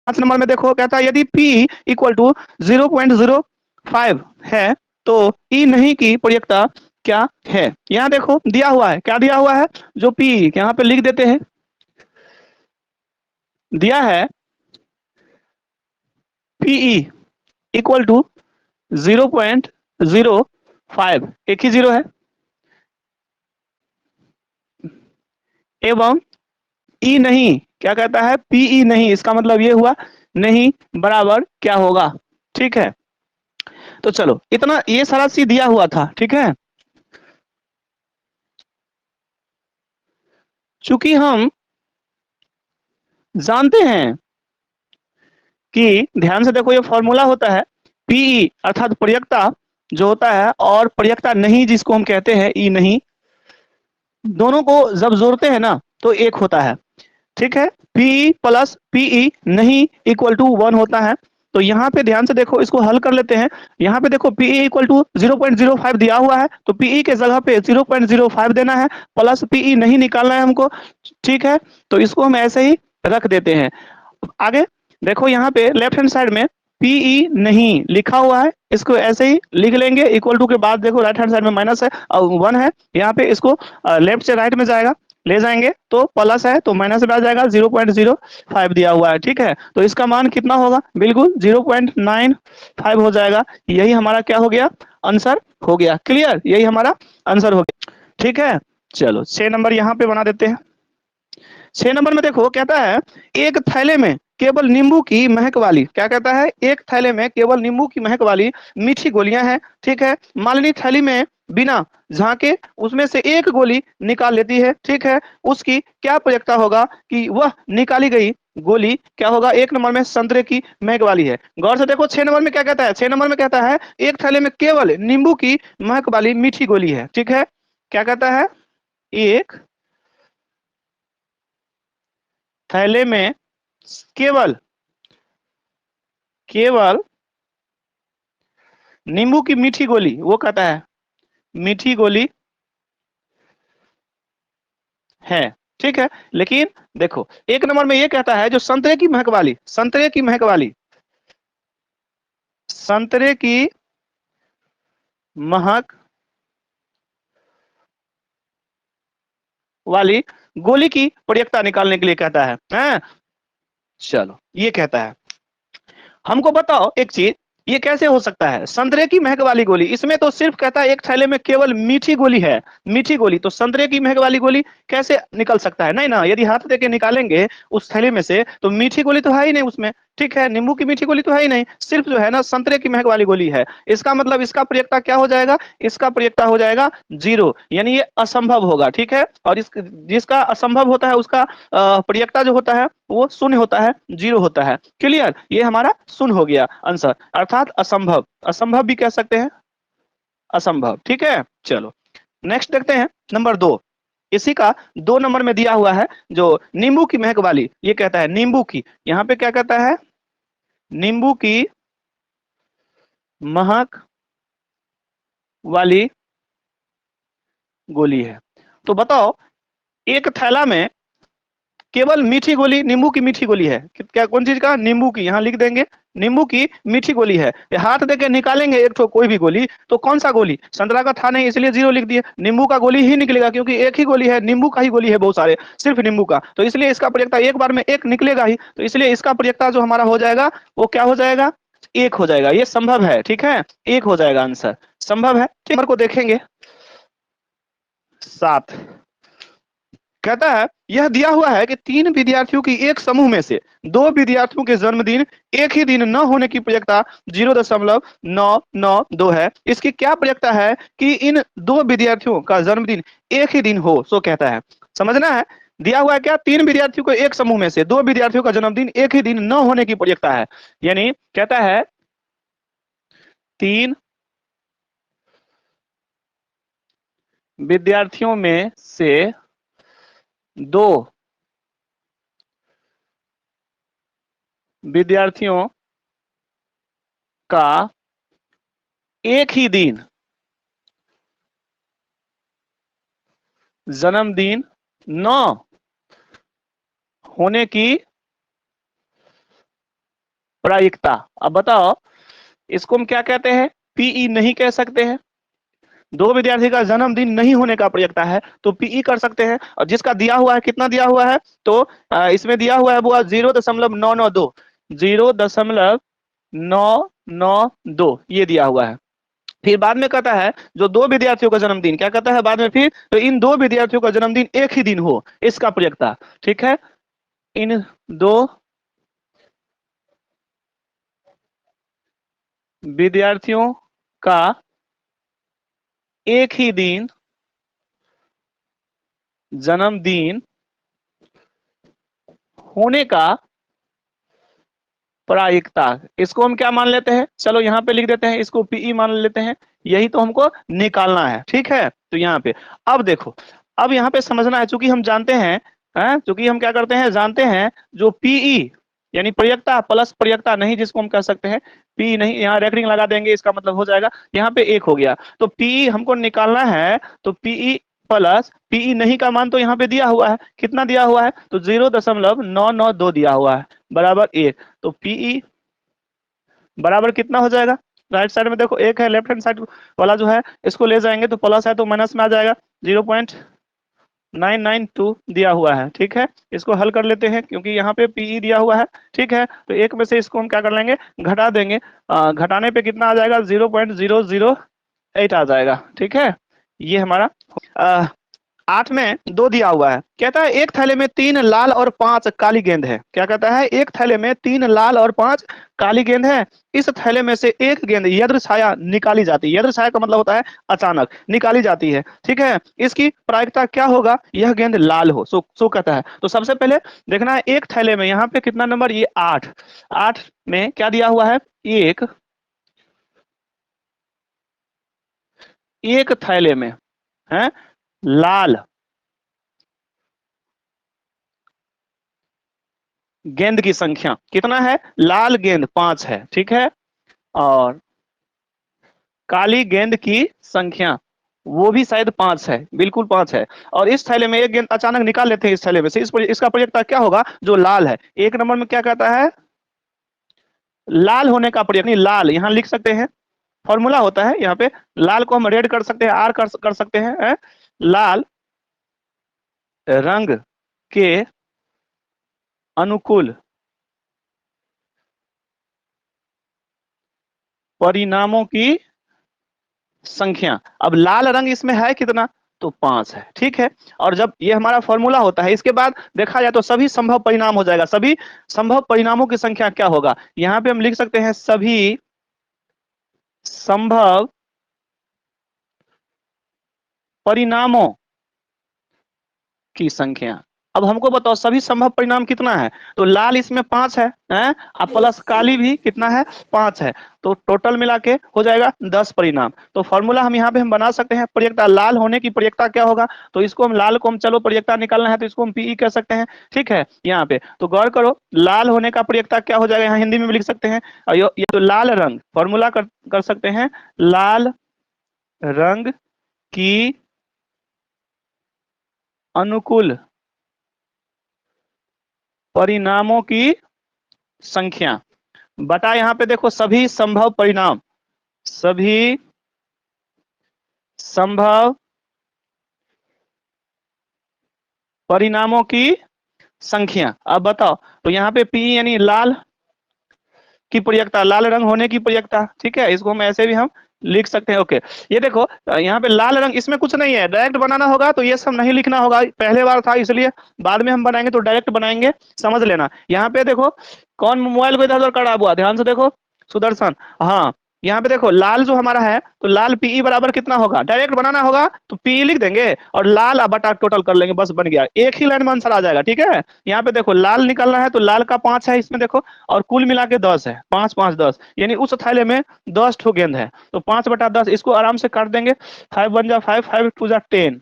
5 number में देखो कहता है यदि P इक्वल टू 0.05 है तो E नहीं की प्रयेकता क्या है। यहाँ देखो दिया हुआ है, क्या दिया हुआ है, जो P यहाँ पे लिख देते हैं, दिया है PE इक्वल टू 0.05, एक ही जीरो है, एवं E नहीं, क्या कहता है, PE नहीं, इसका मतलब ये हुआ नहीं बराबर क्या होगा। ठीक है, तो चलो इतना ये सारा चीज दिया हुआ था। ठीक है, चूंकि हम जानते हैं कि ध्यान से देखो ये फॉर्मूला होता है पीई अर्थात प्रयक्ता जो होता है और प्रयक्ता नहीं जिसको हम कहते हैं ई नहीं, दोनों को जब जोड़ते हैं ना तो एक होता है। ठीक है, पीई प्लस पीई नहीं इक्वल टू 1 होता है। तो यहाँ पे ध्यान से देखो, इसको हल कर लेते हैं। यहाँ पे देखो पीई इक्वल टू 0.05 दिया हुआ है, तो पीई के जगह पे 0.05 देना है, प्लस पीई नहीं निकालना है हमको। ठीक है, तो इसको हम ऐसे ही रख देते हैं। आगे देखो यहाँ पे लेफ्ट हैंड साइड में पीई नहीं लिखा हुआ है, इसको ऐसे ही लिख लेंगे। इक्वल टू के बाद देखो राइट हैंड साइड में माइनस है और 1 है, यहाँ पे इसको लेफ्ट से राइट में जाएगा, ले जाएंगे तो प्लस है तो माइनस में आ जाएगा, 0.05 दिया हुआ है। ठीक है, तो इसका मान कितना होगा, बिल्कुल 0.95 हो जाएगा। यही हमारा क्या हो गया, आंसर हो गया। क्लियर, यही हमारा आंसर हो गया। ठीक है, चलो 6 नंबर यहाँ पे बना देते हैं। 6 नंबर में देखो कहता है एक थैले में केवल नींबू की महक वाली, क्या कहता है, एक थैले में केवल नींबू की महक वाली मीठी गोलियां हैं। ठीक है, मालिनी थैली में बिना झांके उसमें से एक गोली निकाल लेती है। ठीक है, उसकी क्या प्रयक्ता होगा कि वह निकाली गई गोली क्या होगा। एक नंबर में संतरे की महक वाली है। गौर से देखो 6 नंबर में क्या कहता है, 6 नंबर में कहता है एक थैले में केवल नींबू की महक वाली मीठी गोली है। ठीक है, क्या कहता है, एक थैले में केवल केवल नींबू की मीठी गोली, वो कहता है मीठी गोली है। ठीक है, लेकिन देखो एक नंबर में ये कहता है जो संतरे की महक वाली, संतरे की महक वाली, संतरे की महक वाली गोली की प्रयक्ता निकालने के लिए कहता है। हैं? चलो ये कहता है, हमको बताओ एक चीज, ये कैसे हो सकता है संतरे की महक वाली गोली, इसमें तो सिर्फ कहता है एक थैले में केवल मीठी गोली है, मीठी गोली, तो संतरे की महक वाली गोली कैसे निकल सकता है, नहीं ना, यदि हाथ देके निकालेंगे उस थैले में से तो मीठी गोली तो है ही नहीं उसमें। ठीक है, नींबू की मीठी गोली तो है ही नहीं, सिर्फ जो है ना संतरे की महक वाली गोली है। इसका मतलब इसका प्रयक्ता क्या हो जाएगा, इसका प्रयक्ता हो जाएगा 0, यानी ये असंभव होगा। ठीक है, और इस जिसका असंभव होता है उसका प्रयक्ता जो होता है वो शून्य होता है, 0 होता है। क्लियर, ये हमारा शून्य हो गया आंसर, अर्थात असंभव, असंभव भी कह सकते हैं, असंभव। ठीक है, चलो नेक्स्ट देखते हैं नंबर 2। इसी का 2 नंबर में दिया हुआ है जो नींबू की महक वाली, ये कहता है नींबू की, यहाँ पे क्या कहता है, नींबू की महक वाली गोली है। तो बताओ एक थैला में केवल मीठी गोली, नींबू की मीठी गोली है, क्या कौन चीज का, नींबू की, यहाँ लिख देंगे नींबू की मीठी गोली है। ये हाथ देके निकालेंगे एक ठो कोई भी गोली, तो कौन सा गोली, संतरा का था नहीं इसलिए 0 लिख दिए, नींबू का गोली ही निकलेगा क्योंकि एक ही गोली है, नींबू का ही गोली है बहुत सारे, सिर्फ नींबू का, तो इसलिए इसका प्रयक्ता एक बार में एक निकलेगा ही, तो इसलिए इसका प्रयक्ता जो हमारा हो जाएगा वो क्या हो जाएगा, एक हो जाएगा। ये संभव है। ठीक है, एक हो जाएगा आंसर, संभव है। ठीक, नंबर को देखेंगे 7, कहता है यह दिया हुआ है कि 3 विद्यार्थियों की एक समूह में से 2 विद्यार्थियों के जन्मदिन एक ही दिन न होने की प्रयक्ता 0.992 है। इसकी क्या प्रयक्ता है कि इन 2 विद्यार्थियों का जन्मदिन एक ही दिन हो, सो कहता है। समझना है, दिया हुआ है क्या, 3 विद्यार्थियों को एक समूह में से 2 विद्यार्थियों का जन्मदिन एक ही दिन न होने की प्रयक्ता है, यानी कहता है 3 विद्यार्थियों में से 2 विद्यार्थियों का एक ही दिन जन्मदिन न होने की प्रायिकता। अब बताओ इसको हम क्या कहते हैं? पीई नहीं कह सकते हैं। दो विद्यार्थी का जन्मदिन नहीं होने का प्रयत्न है तो पीई कर सकते हैं। और जिसका दिया हुआ है, कितना दिया हुआ है, तो इसमें दिया हुआ है वो 0.992, 0.992 ये दिया हुआ है। फिर बाद में कहता है जो दो विद्यार्थियों का जन्मदिन, क्या कहता है बाद में फिर, तो इन दो विद्यार्थियों का जन्मदिन एक ही दिन हो, इसका प्रयत्ता। ठीक है, इन दो विद्यार्थियों का एक ही दिन जन्मदिन होने का प्रायिकता। इसको हम क्या मान लेते हैं? चलो यहाँ पे लिख देते हैं, इसको पीई मान लेते हैं। यही तो हमको निकालना है। ठीक है, तो यहाँ पे अब देखो, अब यहाँ पे समझना है, चूंकि हम जानते हैं, चूंकि हम क्या करते हैं, जानते हैं जो पीई यानी प्रयक्ता प्लस प्रयक्ता नहीं, जिसको हम कह सकते हैं पी नहीं, यहाँ रेकरिंग लगा देंगे, इसका मतलब हो जाएगा यहाँ पे एक हो गया। तो पीई हमको निकालना है, तो पीई प्लस पीई नहीं का मान तो यहाँ पे दिया हुआ है, कितना दिया हुआ है, तो 0.992 दिया हुआ है, बराबर एक। तो पीई बराबर कितना हो जाएगा? राइट साइड में देखो एक है, लेफ्ट हैंड साइड वाला जो है इसको ले जाएंगे तो प्लस है तो माइनस में आ जाएगा, 0.992 दिया हुआ है। ठीक है, इसको हल कर लेते हैं क्योंकि यहाँ पे पीई दिया हुआ है। ठीक है, तो एक में से इसको हम क्या कर लेंगे, घटा देंगे। घटाने पे कितना आ जाएगा, 0.008 आ जाएगा। ठीक है, ये हमारा 8 में 2 दिया हुआ है। कहता है एक थैले में 3 लाल और 5 काली गेंद है। क्या कहता है? एक थैले में 3 लाल और 5 काली गेंद है। इस थैले में से एक गेंद यदृच्छाया निकाली जाती है। यदृच्छाया का मतलब होता है अचानक निकाली जाती है। ठीक है, इसकी प्रायिकता क्या होगा? यह गेंद लाल हो, सो कहता है। तो सबसे पहले देखना है एक थैले में, यहाँ पे कितना नंबर, ये 8, 8 में क्या दिया हुआ है, एक थैले में है लाल गेंद की संख्या कितना है, लाल गेंद 5 है। ठीक है, और काली गेंद की संख्या वो भी शायद 5 है, बिल्कुल 5 है। और इस थैले में एक गेंद अचानक निकाल लेते हैं इस थैले में से, इसका प्रयत्ता क्या होगा, जो लाल है। एक नंबर में क्या कहता है, लाल होने का प्रयत्न, लाल यहाँ लिख सकते हैं, फॉर्मूला होता है यहाँ पे, लाल को हम रेड कर सकते हैं, आर कर सकते हैं, लाल रंग के अनुकूल परिणामों की संख्या। अब लाल रंग इसमें है कितना, तो 5 है। ठीक है, और जब ये हमारा फॉर्मूला होता है, इसके बाद देखा जाए तो सभी संभव परिणाम हो जाएगा। सभी संभव परिणामों की संख्या क्या होगा, यहाँ पे हम लिख सकते हैं सभी संभव परिणामों की संख्या। अब हमको बताओ सभी संभव परिणाम कितना है, तो लाल इसमें 5 है, अब प्लस काली भी कितना है, 5 है। तो टोटल मिला के हो जाएगा 10 परिणाम। तो फॉर्मूला हम यहाँ पे हम बना सकते हैं, प्रयक्ता लाल होने की प्रयक्ता क्या होगा, तो इसको हम लाल को हम, चलो प्रयक्ता निकालना है तो इसको हम पीई कह सकते हैं। ठीक है, यहाँ पे तो गौर करो, लाल होने का प्रयक्ता क्या हो जाएगा, यहाँ हिंदी में भी लिख सकते हैं, और ये तो लाल रंग फॉर्मूला कर सकते हैं, लाल रंग की अनुकूल परिणामों की संख्या बटा, यहाँ पे देखो सभी संभव परिणाम, सभी संभव परिणामों की संख्या। अब बताओ, तो यहाँ पे पी यानी लाल की प्रयक्ता, लाल रंग होने की प्रयक्ता। ठीक है, इसको हम ऐसे भी हम लिख सकते हैं। ओके, ये देखो यहाँ पे लाल रंग, इसमें कुछ नहीं है, डायरेक्ट बनाना होगा तो ये सब नहीं लिखना होगा, पहले बार था इसलिए, बाद में हम बनाएंगे तो डायरेक्ट बनाएंगे, समझ लेना। यहाँ पे देखो कौन मोबाइल को इधर उधर करा हुआ, ध्यान से देखो, सुदर्शन। हाँ, यहाँ पे देखो लाल जो हमारा है, तो लाल पीई बराबर कितना होगा, डायरेक्ट बनाना होगा तो पीई लिख देंगे और लाल अब बटा टोटल कर लेंगे, बस बन गया, एक ही लाइन में आंसर आ जाएगा। ठीक है, यहाँ पे देखो लाल निकलना है तो लाल का 5 है इसमें देखो, और कुल मिला के 10 है, 5 5 10, यानी उस थैले में 10 ठो गेंद है, तो 5/10 इसको आराम से काट देंगे, 5 1 जा 5, 5 2 जा 10,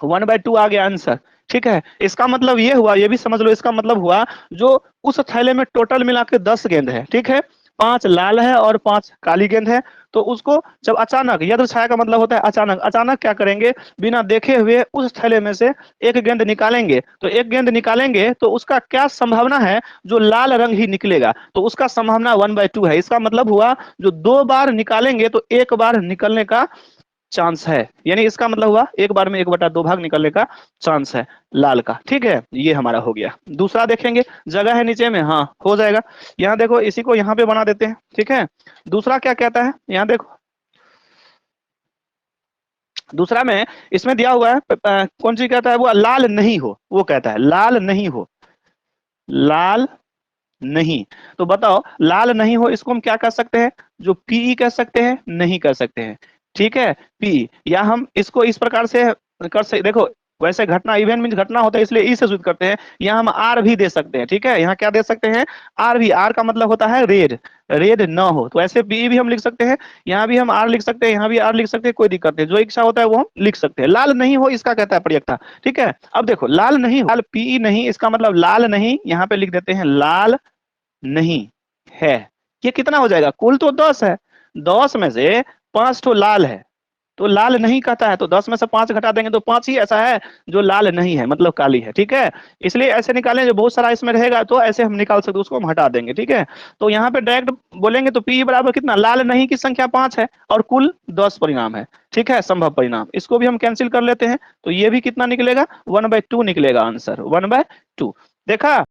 1/2 आ गया आंसर। ठीक है, इसका मतलब ये हुआ, ये भी समझ लो, इसका मतलब हुआ जो उस थैले में टोटल मिला के 10 गेंद है। ठीक है, 5 लाल है और 5 काली गेंद है, तो उसको जब अचानक, यद्र छाया का मतलब होता है अचानक, अचानक क्या करेंगे, बिना देखे हुए उस थैले में से एक गेंद निकालेंगे, तो एक गेंद निकालेंगे तो उसका क्या संभावना है, जो लाल रंग ही निकलेगा, तो उसका संभावना 1/2 है। इसका मतलब हुआ जो 2 बार निकालेंगे तो एक बार निकलने का चांस है, यानी इसका मतलब हुआ एक बार में 1/2 भाग निकलने का चांस है लाल का। ठीक है, ये हमारा हो गया। दूसरा देखेंगे, जगह है नीचे में, हाँ हो जाएगा। यहाँ देखो, इसी को यहाँ पे बना देते हैं। ठीक है, दूसरा क्या कहता है, यहाँ देखो, दूसरा में इसमें दिया हुआ है कौन सी कहता है, वो लाल नहीं हो, वो कहता है लाल नहीं हो, लाल नहीं। तो बताओ, लाल नहीं हो इसको हम क्या कर सकते हैं, जो पीई कह सकते हैं, नहीं कर सकते हैं। ठीक है, पी, या हम इसको इस प्रकार से कर सकते, देखो वैसे घटना, इवेंट मीन घटना होता है, इसलिए ई से सूचित करते हैं। यहाँ हम आर भी दे सकते हैं। ठीक है, यहाँ क्या दे सकते हैं, आर भी, आर का मतलब होता है रेड, रेड न हो, तो ऐसे पी भी हम लिख सकते हैं। यहाँ भी हम आर लिख सकते हैं, यहाँ भी आर लिख सकते हैं, कोई दिक्कत नहीं, जो इच्छा होता है वो हम लिख सकते हैं। लाल नहीं हो इसका कहता है प्रयक्ता। ठीक है, अब देखो, लाल नहीं, लाल पीई नहीं, इसका मतलब लाल नहीं, यहाँ पे लिख देते हैं लाल नहीं है। ये कितना हो जाएगा, कुल तो 10 है, 10 में से 5 तो लाल है, तो लाल नहीं कहता है, तो 10 में से 5 घटा देंगे तो 5 ही ऐसा है जो लाल नहीं है, मतलब काली है। ठीक है, इसलिए ऐसे निकालें, जो बहुत सारा इसमें रहेगा तो ऐसे हम निकाल सकते, उसको हम हटा देंगे। ठीक है, तो यहाँ पे डायरेक्ट बोलेंगे तो पी बराबर कितना, लाल नहीं की संख्या 5 है और कुल 10 परिणाम है। ठीक है, संभव परिणाम, इसको भी हम कैंसिल कर लेते हैं, तो ये भी कितना निकलेगा, 1/2 निकलेगा आंसर, 1/2। देखा।